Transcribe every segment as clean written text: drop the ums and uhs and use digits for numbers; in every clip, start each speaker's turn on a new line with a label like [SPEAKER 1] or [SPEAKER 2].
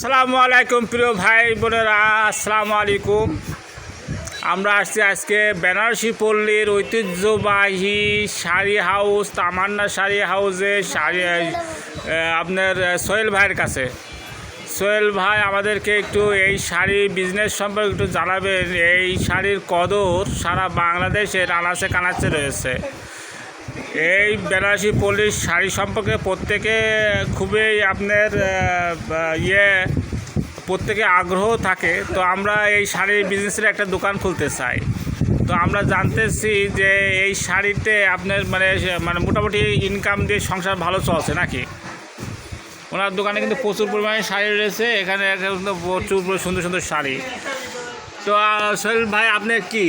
[SPEAKER 1] আসসালামু আলাইকুম প্রিয় ভাই বোনেরা, আসসালামু আলাইকুম। আমরা আসছি আজকে বেনারসি পল্লীর ঐতিহ্যবাহী শাড়ি হাউস তামান্না শাড়ি হাউসে আপনার সোহেল ভাইয়ের কাছে। সোহেল ভাই আমাদেরকে একটু এই শাড়ি বিজনেস সম্পর্কে একটু জানাবেন। এই শাড়ির কদর সারা বাংলাদেশের আনাচে কানাচে রয়েছে। এই বেনারসি পল্লীর শাড়ি সম্পর্কে প্রত্যেকে খুবই আপনার প্রত্যেকে আগ্রহ থাকে। তো আমরা এই শাড়ির বিজনেসের একটা দোকান খুলতে চাই। তো আমরা জানতেছি যে এই শাড়িতে আপনার মানে মোটামুটি ইনকাম দিয়ে সংসার ভালো চলছে নাকি? ওনার দোকানে কিন্তু প্রচুর পরিমাণে শাড়ি রয়েছে, এখানে প্রচুর সুন্দর সুন্দর শাড়ি। তো সোহেল ভাই আপনি কি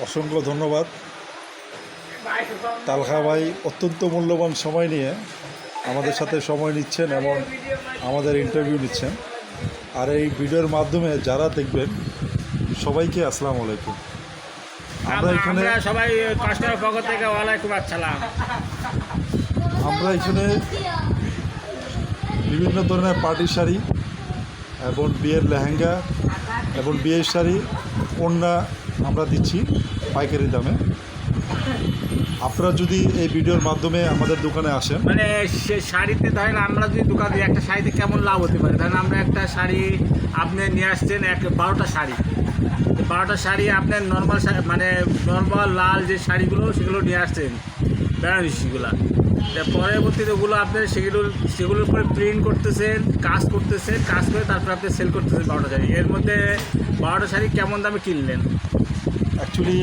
[SPEAKER 2] অসংখ্য ধন্যবাদ তালহা ভাই, অত্যন্ত মূল্যবান সময় নিয়ে আমাদের সাথে সময় নিচ্ছেন এবং আমাদের ইন্টারভিউ নিচ্ছেন। আর এই ভিডিওর মাধ্যমে যারা দেখবেন সবাইকে আসসালামু আলাইকুম। আমরা এখানে
[SPEAKER 1] সবাই কাস্টমার পক্ষ থেকে ওয়ালাইকুম আসসালাম।
[SPEAKER 2] আমরা এখানে বিভিন্ন ধরনের পার্টি শাড়ি এবং বিয়ের লেহেঙ্গা এবং বিয়ের শাড়ি ওড়না আমরা দিচ্ছি পাইকারি দামে। আপনারা যদি এই ভিডিওর মাধ্যমে আমাদের দোকানে আসেন,
[SPEAKER 1] মানে শাড়িতে ধরেন আমরা যদি দোকান দিই, একটা শাড়িতে কেমন লাভ হতে পারে? ধরেন আমরা একটা শাড়ি আপনি নিয়ে আসছেন 12টা শাড়ি, 12টা শাড়ি আপনার নর্মাল মানে নর্মাল লাল যে শাড়িগুলো সেগুলো নিয়ে আসছেন বেনারসিগুলো। পরবর্তীতে ওগুলো আপনার সেগুলোর উপরে প্রিন্ট করতেছেন, কাজ করে তারপরে আপনি সেল করতেছেন 12টা শাড়ি। এর মধ্যে 12টা শাড়ি কেমন দামে কিনলেন?
[SPEAKER 2] অ্যাকচুয়ালি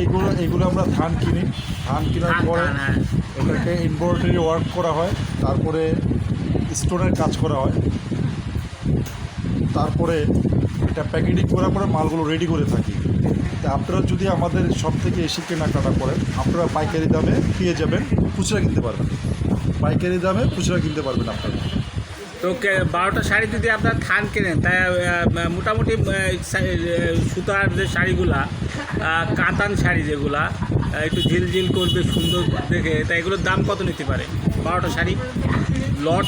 [SPEAKER 2] এগুলো আমরা ধান কেনার পরে এটাকে এমব্রয়ডারি ওয়ার্ক করা হয়, তারপরে স্টোনের কাজ করা হয়, তারপরে এটা প্যাকেটিং করার পরে মালগুলো রেডি করে থাকি। তা আপনারা যদি আমাদের সব থেকে এসে কেনাকাটা করেন, আপনারা পাইকারি দামে পেয়ে যাবেন, খুচরা কিনতে পারবেন। পাইকারি দামে খুচরা কিনতে পারবেন আপনারা।
[SPEAKER 1] তো 12টা শাড়ি যদি আপনার থান কেনেন, তাই মোটামুটি সুতার যে শাড়িগুলা, কাতান শাড়ি যেগুলা একটু ঝিলঝিল করবে সুন্দর দেখে, তাই এগুলোর দাম কত নিতে পারে 12টা শাড়ি লট?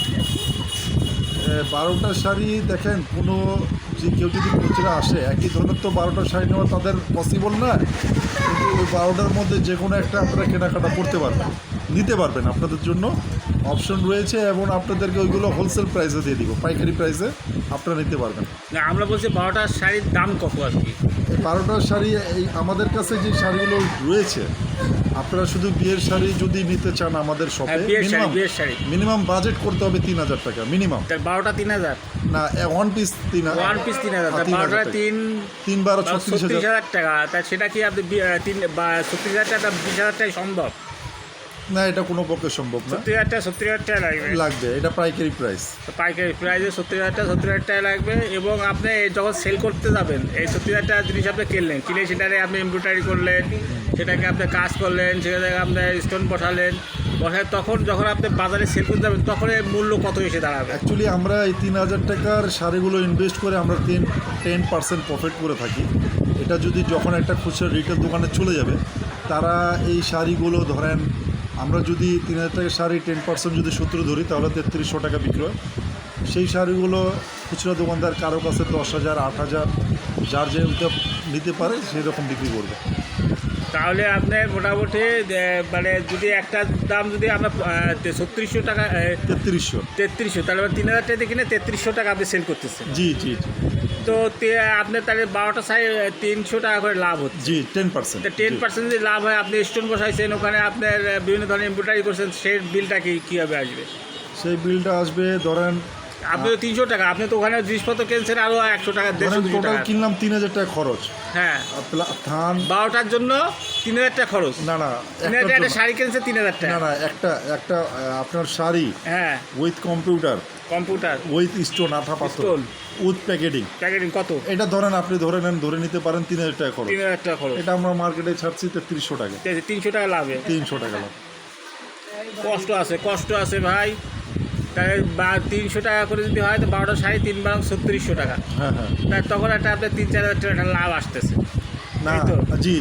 [SPEAKER 2] 12টা শাড়ি দেখেন, কোনো যে কেউ যদি খুচরা আসে একই ধরনের তো 12টা শাড়ি নেওয়া তাদের পসিবল না, কিন্তু ওই 12টার মধ্যে যে কোনো একটা আপনারা কেনাকাটা করতে পারবেন, নিতে পারবেন। আপনাদের জন্য অপশন রয়েছে এবং আপনাদেরকে ওইগুলো হোলসেল প্রাইসে দিয়ে দিব, পাইকারি প্রাইসে আপনারা নিতে পারবেন।
[SPEAKER 1] না, আমরা বলছি 12টা শাড়ির দাম কত আর কি?
[SPEAKER 2] এই 12টা শাড়ি এই আমাদের কাছে যে শাড়িগুলো রয়েছে, আপনারা শুধু বিয়ের শাড়ি যদি নিতে চান আমাদের শপে মিনিমাম বাজেট করতে হবে 3000 টাকা মিনিমাম।
[SPEAKER 1] 12টা 3000
[SPEAKER 2] না, ওয়ান পিস 3000,
[SPEAKER 1] 12টা
[SPEAKER 2] 36,000
[SPEAKER 1] টাকা। তা সেটা কি আপনি 36,000 টাকা 20,000 টাকায় সম্ভব?
[SPEAKER 2] না, এটা কোনো পক্ষে সম্ভব না।
[SPEAKER 1] 70,000 টাকা
[SPEAKER 2] লাগবে, এটা পাইকারি প্রাইস।
[SPEAKER 1] পাইকারি প্রাইসে 70,000 টাকা লাগবে। এবং আপনি যখন সেল করতে যাবেন, এই 70,000 টাকা জিনিস আপনি কিনে সেটাকে আপনি এমব্রয়ডারি করলেন, সেটাকে আপনি কাজ করলেন, সেটাকে আপনি স্টোন বসালেন, তখন যখন আপনি বাজারে সেল করতে যাবেন তখন এর মূল্য কত এসে দাঁড়াবে?
[SPEAKER 2] অ্যাকচুয়ালি আমরা এই 3000 টাকার শাড়িগুলো ইনভেস্ট করে আমরা 10% প্রফিট করে থাকি। এটা যদি যখন একটা খুচরা রিটেল দোকানে চলে যাবে, তারা এই শাড়িগুলো ধরেন, আমরা যদি 3000 টাকার শাড়ি 10% যদি সূত্র ধরি, তাহলে 3300 টাকা বিক্রি হয়। সেই শাড়িগুলো খুচরা দোকানদার কারো কাছে 10,000, 8,000, যার যে নিতে পারে সেই রকম বিক্রি করবে।
[SPEAKER 1] তাহলে আপনি মোটামুটি মানে যদি একটা দাম যদি আমরা 3600 টাকা 3300, তাহলে 3000 টাকা দিয়ে কিনে 3300 টাকা আপনি সেল করতেছেন।
[SPEAKER 2] জি।
[SPEAKER 1] তো আপনার তাহলে 12টা সাইজ 300 টাকা করে লাভ হচ্ছে।
[SPEAKER 2] জি, 10%।
[SPEAKER 1] 10% যদি লাভ হয়, আপনি স্টোন বসাইছেন, ওখানে আপনার বিভিন্ন ধরনের এমব্রয়ডারি করছেন, সেই বিলটা কীভাবে আসবে?
[SPEAKER 2] সেই বিলটা আসবে ধরেন,
[SPEAKER 1] আপনি তো 300 টাকা, আপনি তো ওখানে জিনিসপত্র কিনছেন আরও 100 টাকা, 150
[SPEAKER 2] টোটাল
[SPEAKER 1] টাকা
[SPEAKER 2] কিনলাম 3000 টাকা খরচ।
[SPEAKER 1] হ্যাঁ,
[SPEAKER 2] ধান
[SPEAKER 1] 12টার জন্য 3000 টাকা খরচ।
[SPEAKER 2] না,
[SPEAKER 1] 3000 টাকা শাড়ি কিনছে 3000 টাকা।
[SPEAKER 2] না, একটা আপনার শাড়ি
[SPEAKER 1] হ্যাঁ,
[SPEAKER 2] উইথ কম্পিউটার উইথ স্টোন, আঠা পাথর, উইথ প্যাকেটিং কত? এটা ধরে নিতে পারেন 3000 টাকা খরচ।
[SPEAKER 1] 3000 টাকা খরচ।
[SPEAKER 2] এটা আমরা মার্কেটে ছাড়ছি 3300 টাকা।
[SPEAKER 1] 300 টাকা লাভে।
[SPEAKER 2] 300 টাকা লাভ।
[SPEAKER 1] কষ্ট আছে ভাই। তাহলে 300 টাকা করে যদি হয়, তো 12টা শাড়ি 3 বারং 3600 টাকা।
[SPEAKER 2] হ্যাঁ।
[SPEAKER 1] তাই তখন আপনার 3-4 হাজার টাকা লাভ আসতেছে।
[SPEAKER 2] না, জি।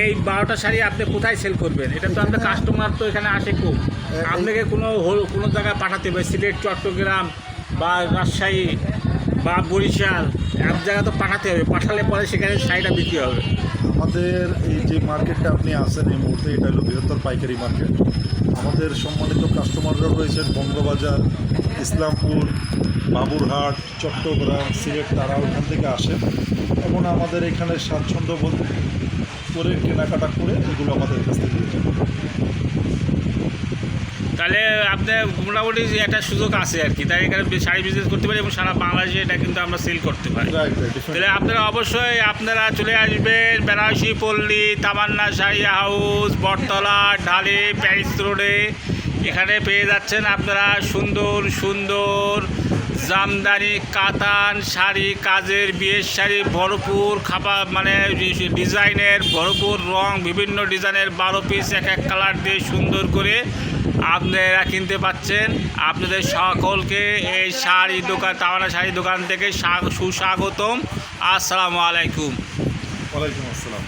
[SPEAKER 1] এই 12টা শাড়ি আপনি কোথায় সেল করবেন? এটা তো আপনার কাস্টমার তো এখানে আসে খুব। আপনাকে কোনো জায়গায় পাঠাতে হবে, সিলেট, চট্টগ্রাম বা রাজশাহী বা বরিশাল, এক জায়গা তো পাঠাতে হবে। পাঠালে পরে সেখানে শাড়িটা বিক্রি হবে।
[SPEAKER 2] আমাদের এই যে মার্কেটটা আপনি আছেন এই মুহূর্তে, এটা হলো বৃহত্তর পাইকারি মার্কেট। আমাদের সম্মানিত কাস্টমাররা রয়েছেন বঙ্গবাজার, ইসলামপুর, বাবুরহাট, চট্টগ্রাম, সিলেট, তারা ওখান থেকে আসেন এবং আমাদের এখানে স্বাচ্ছন্দ্য বোধ করে কেনাকাটা করে এগুলো আমাদের কাছ থেকে নিয়ে যান।
[SPEAKER 1] তাহলে আপনার মোটামুটি একটা সুযোগ আছে আর কি, তাই এখানে শাড়ি বিজনেস করতে পারি এবং সারা বাংলাদেশে এটা কিন্তু আমরা সেল করতে পারি।
[SPEAKER 2] রাইট
[SPEAKER 1] তাহলে আপনারা অবশ্যই চলে আসবেন বেনারসি পল্লী, তামান্না শাড়ি হাউস, বটতলা, ঢালি, প্যারিস রোডে। এখানে পেয়ে যাচ্ছেন আপনারা সুন্দর সুন্দর জামদানি কাতান শাড়ি, কাজের বিয়ের শাড়ি, ভরপুর মানে ডিজাইনের ভরপুর রং, বিভিন্ন ডিজাইনের 12 পিস এক এক কালার দিয়ে সুন্দর করে আপনারা কিনতে পাচ্ছেন। আপনাদের সকলকে এই শাড়ি দোকান, তামান্না শাড়ি দোকান থেকে সুস্বাগতম। আসসালামু আলাইকুম।
[SPEAKER 2] ওয়ালাইকুম আসসালাম।